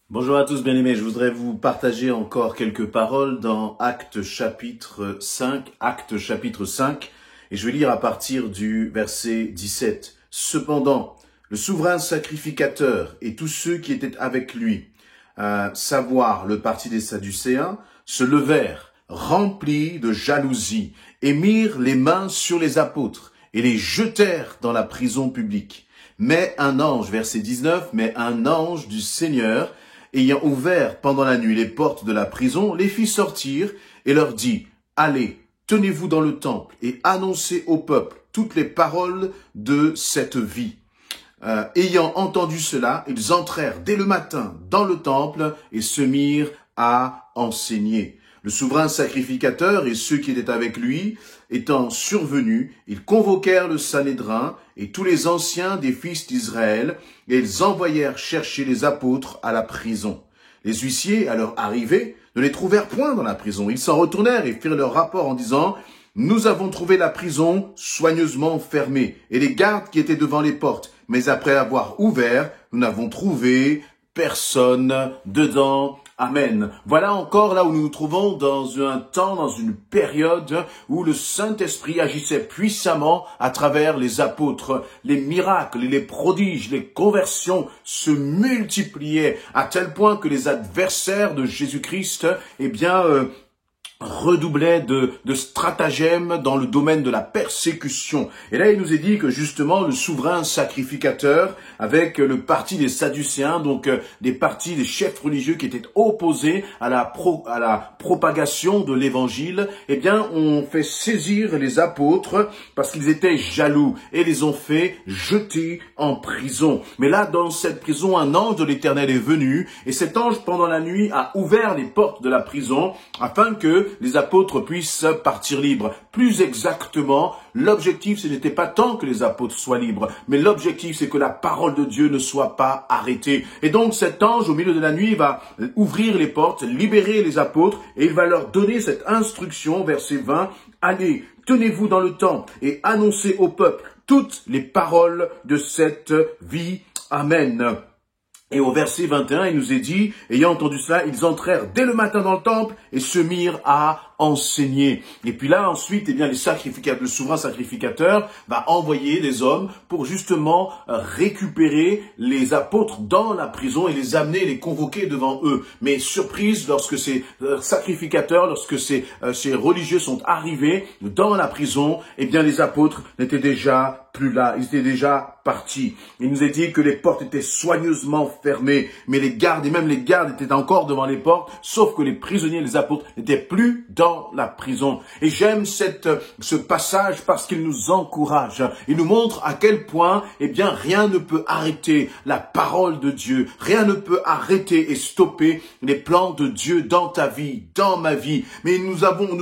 Bonjour à tous bien-aimés, je voudrais vous partager encore quelques paroles dans Actes chapitre 5, et je vais lire à partir du verset 17. Cependant, le souverain sacrificateur et tous ceux qui étaient avec lui, à savoir le parti des Sadducéens, se levèrent, remplis de jalousie, et mirent les mains sur les apôtres, et les jetèrent dans la prison publique. Mais un ange, verset 19, mais un ange du Seigneur, ayant ouvert pendant la nuit les portes de la prison, les fit sortir et leur dit, « Allez, tenez-vous dans le temple et annoncez au peuple toutes les paroles de cette vie. » Ayant entendu cela, ils entrèrent dès le matin dans le temple et se mirent à enseigner. Le souverain sacrificateur et ceux qui étaient avec lui étant survenus, ils convoquèrent le Sanhédrin et tous les anciens des fils d'Israël, et ils envoyèrent chercher les apôtres à la prison. Les huissiers, à leur arrivée, ne les trouvèrent point dans la prison. Ils s'en retournèrent et firent leur rapport en disant « Nous avons trouvé la prison soigneusement fermée, et les gardes qui étaient devant les portes, mais après avoir ouvert, nous n'avons trouvé personne dedans. » Amen. Voilà encore là où nous nous trouvons dans un temps, dans une période où le Saint-Esprit agissait puissamment à travers les apôtres. Les miracles, les prodiges, les conversions se multipliaient à tel point que les adversaires de Jésus-Christ, redoublait de stratagèmes dans le domaine de la persécution. Et là, il nous est dit que justement, le souverain sacrificateur, avec le parti des Sadducéens, donc des partis des chefs religieux qui étaient opposés à la propagation de l'évangile, ont fait saisir les apôtres parce qu'ils étaient jaloux et les ont fait jeter en prison. Mais là, dans cette prison, un ange de l'Éternel est venu, et cet ange, pendant la nuit, a ouvert les portes de la prison afin que les apôtres puissent partir libres. Plus exactement, l'objectif, ce n'était pas tant que les apôtres soient libres, mais l'objectif, c'est que la parole de Dieu ne soit pas arrêtée. Et donc, cet ange, au milieu de la nuit, va ouvrir les portes, libérer les apôtres, et il va leur donner cette instruction, verset 20, « Allez, tenez-vous dans le temple et annoncez au peuple toutes les paroles de cette vie. Amen. » Et au verset 21, il nous est dit, ayant entendu cela, ils entrèrent dès le matin dans le temple et se mirent à enseigner. Et puis là, ensuite, les sacrificateurs, le souverain sacrificateur va envoyer des hommes pour justement récupérer les apôtres dans la prison et les amener, les convoquer devant eux. Mais surprise, lorsque ces sacrificateurs, lorsque ces religieux sont arrivés dans la prison, les apôtres n'étaient déjà plus là, ils étaient déjà partis. Il nous est dit que les portes étaient soigneusement fermées, mais les gardes, et même les gardes étaient encore devant les portes, sauf que les prisonniers, les apôtres, n'étaient plus dans la prison. Et j'aime ce passage parce qu'il nous encourage. Il nous montre à quel point, rien ne peut arrêter la parole de Dieu. Rien ne peut arrêter et stopper les plans de Dieu dans ta vie, dans ma vie. Mais nous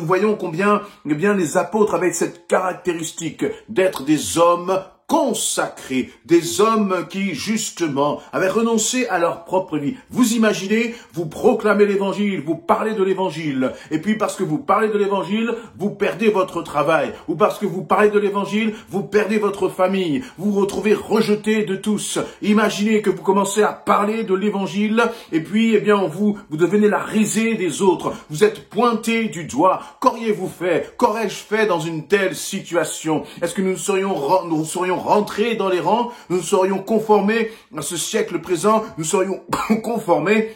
voyons combien, les apôtres avaient cette caractéristique d'être des hommes consacrés, des hommes qui, justement, avaient renoncé à leur propre vie. Vous imaginez, vous proclamez l'évangile, vous parlez de l'évangile, et puis parce que vous parlez de l'évangile, vous perdez votre travail, ou parce que vous parlez de l'évangile, vous perdez votre famille, vous vous retrouvez rejeté de tous. Imaginez que vous commencez à parler de l'évangile, et puis, vous devenez la risée des autres. Vous êtes pointé du doigt. Qu'auriez-vous fait? Qu'aurais-je fait dans une telle situation? Est-ce que nous serions rentrés dans les rangs, nous serions conformés à ce siècle présent, nous serions conformés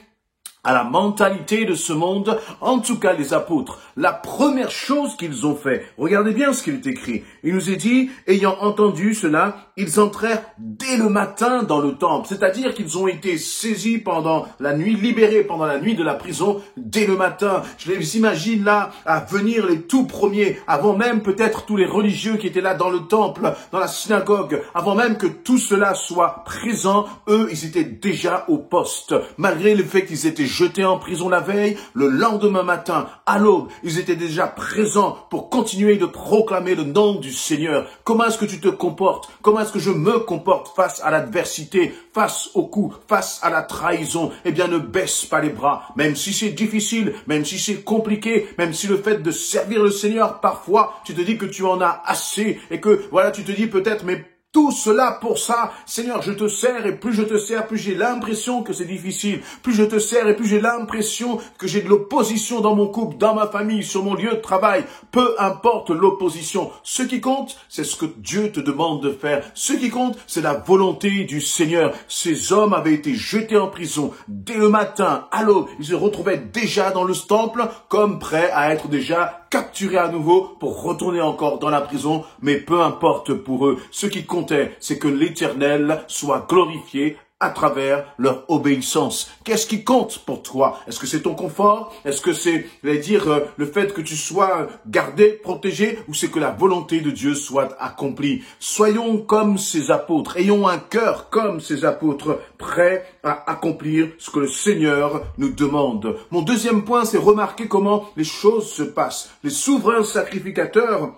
à la mentalité de ce monde? En tout cas, les apôtres, la première chose qu'ils ont fait, regardez bien ce qu'il est écrit, il nous est dit, ayant entendu cela, ils entrèrent dès le matin dans le temple, c'est-à-dire qu'ils ont été saisis pendant la nuit, libérés pendant la nuit de la prison, dès le matin. Je les imagine là, à venir les tout premiers, avant même peut-être tous les religieux qui étaient là dans le temple, dans la synagogue, avant même que tout cela soit présent, eux, ils étaient déjà au poste, malgré le fait qu'ils étaient jetés en prison la veille, le lendemain matin, à l'aube, ils étaient déjà présents pour continuer de proclamer le nom du Seigneur. Comment est-ce que tu te comportes? Comment est-ce que je me comporte face à l'adversité, face au coup, face à la trahison? Ne baisse pas les bras, même si c'est difficile, même si c'est compliqué, même si le fait de servir le Seigneur, parfois, tu te dis que tu en as assez et que, tu te dis peut-être, mais tout cela pour ça. Seigneur, je te sers et plus je te sers, plus j'ai l'impression que c'est difficile. Plus je te sers et plus j'ai l'impression que j'ai de l'opposition dans mon couple, dans ma famille, sur mon lieu de travail. Peu importe l'opposition. Ce qui compte, c'est ce que Dieu te demande de faire. Ce qui compte, c'est la volonté du Seigneur. Ces hommes avaient été jetés en prison dès le matin, à l'aube. Ils se retrouvaient déjà dans le temple, comme prêts à être déjà capturés à nouveau pour retourner encore dans la prison. Mais peu importe pour eux. Ce qui comptait, c'est que l'Éternel soit glorifié à travers leur obéissance. Qu'est-ce qui compte pour toi? Est-ce que c'est ton confort? Est-ce que c'est, le fait que tu sois gardé, protégé, ou c'est que la volonté de Dieu soit accomplie? Soyons comme ces apôtres, ayons un cœur comme ces apôtres, prêts à accomplir ce que le Seigneur nous demande. Mon deuxième point, c'est remarquer comment les choses se passent. Les souverains sacrificateurs,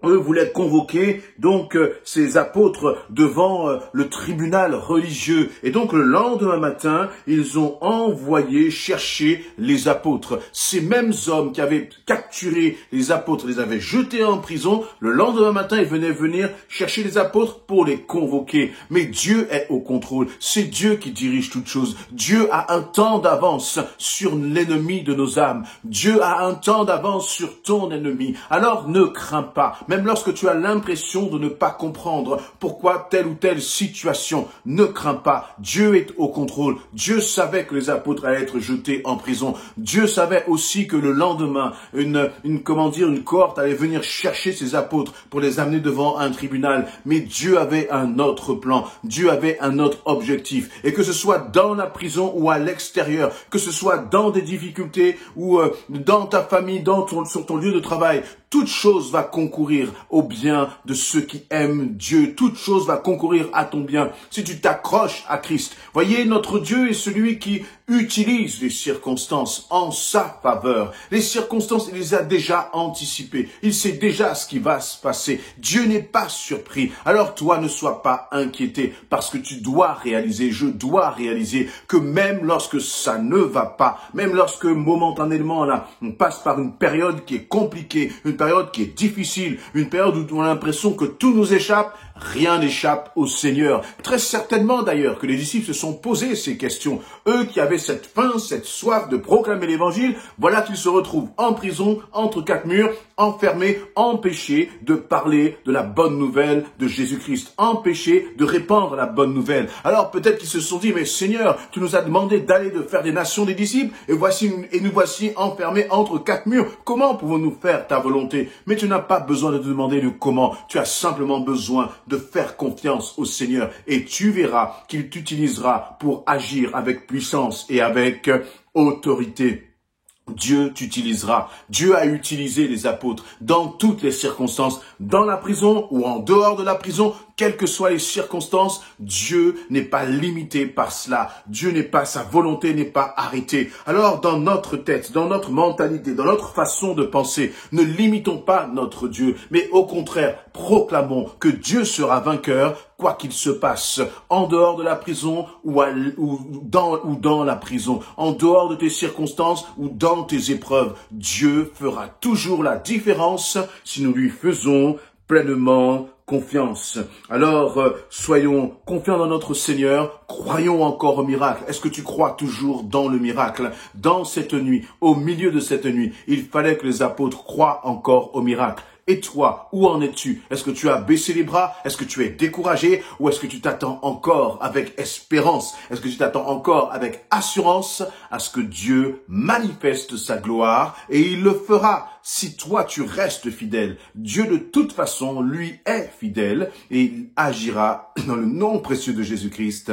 eux voulaient convoquer donc ces apôtres devant le tribunal religieux. Et donc le lendemain matin, ils ont envoyé chercher les apôtres. Ces mêmes hommes qui avaient capturé les apôtres, les avaient jetés en prison. Le lendemain matin, ils venaient venir chercher les apôtres pour les convoquer. Mais Dieu est au contrôle. C'est Dieu qui dirige toutes choses. Dieu a un temps d'avance sur l'ennemi de nos âmes. Dieu a un temps d'avance sur ton ennemi. Alors ne crains pas. Même lorsque tu as l'impression de ne pas comprendre pourquoi telle ou telle situation, ne crains pas. Dieu est au contrôle. Dieu savait que les apôtres allaient être jetés en prison. Dieu savait aussi que le lendemain, une cohorte allait venir chercher ces apôtres pour les amener devant un tribunal. Mais Dieu avait un autre plan. Dieu avait un autre objectif. Et que ce soit dans la prison ou à l'extérieur, que ce soit dans des difficultés ou dans ta famille, sur ton lieu de travail, toute chose va concourir au bien de ceux qui aiment Dieu. Toute chose va concourir à ton bien si tu t'accroches à Christ. Voyez, notre Dieu est celui qui utilise les circonstances en sa faveur. Les circonstances, il les a déjà anticipées. Il sait déjà ce qui va se passer. Dieu n'est pas surpris. Alors toi, ne sois pas inquiété parce que tu dois réaliser, je dois réaliser que même lorsque ça ne va pas, même lorsque momentanément là, on passe par une période qui est compliquée, une période qui est difficile, une période où on a l'impression que tout nous échappe, rien n'échappe au Seigneur. Très certainement d'ailleurs que les disciples se sont posés ces questions. Eux qui avaient cette faim, cette soif de proclamer l'évangile, voilà qu'ils se retrouvent en prison, entre quatre murs, enfermés, empêchés de parler de la bonne nouvelle de Jésus-Christ, empêchés de répandre la bonne nouvelle. Alors peut-être qu'ils se sont dit, mais Seigneur, tu nous as demandé d'aller de faire des nations des disciples, et nous voici enfermés entre quatre murs. Comment pouvons-nous faire ta volonté? Mais tu n'as pas besoin de te demander le comment. Tu as simplement besoin de faire confiance au Seigneur et tu verras qu'il t'utilisera pour agir avec puissance et avec autorité. Dieu t'utilisera. Dieu a utilisé les apôtres dans toutes les circonstances, dans la prison ou en dehors de la prison, quelles que soient les circonstances, Dieu n'est pas limité par cela. Dieu n'est pas, sa volonté n'est pas arrêtée. Alors, dans notre tête, dans notre mentalité, dans notre façon de penser, ne limitons pas notre Dieu, mais au contraire, proclamons que Dieu sera vainqueur, quoi qu'il se passe, en dehors de la prison ou dans la prison, en dehors de tes circonstances ou dans tes épreuves. Dieu fera toujours la différence si nous lui faisons pleinement confiance. Alors, soyons confiants dans notre Seigneur, croyons encore au miracle. Est-ce que tu crois toujours dans le miracle? Dans cette nuit, au milieu de cette nuit, il fallait que les apôtres croient encore au miracle. Et toi, où en es-tu? Est-ce que tu as baissé les bras? Est-ce que tu es découragé? Ou est-ce que tu t'attends encore avec espérance? Est-ce que tu t'attends encore avec assurance à ce que Dieu manifeste sa gloire? Et il le fera si toi tu restes fidèle. Dieu de toute façon, lui, est fidèle et il agira dans le nom précieux de Jésus-Christ.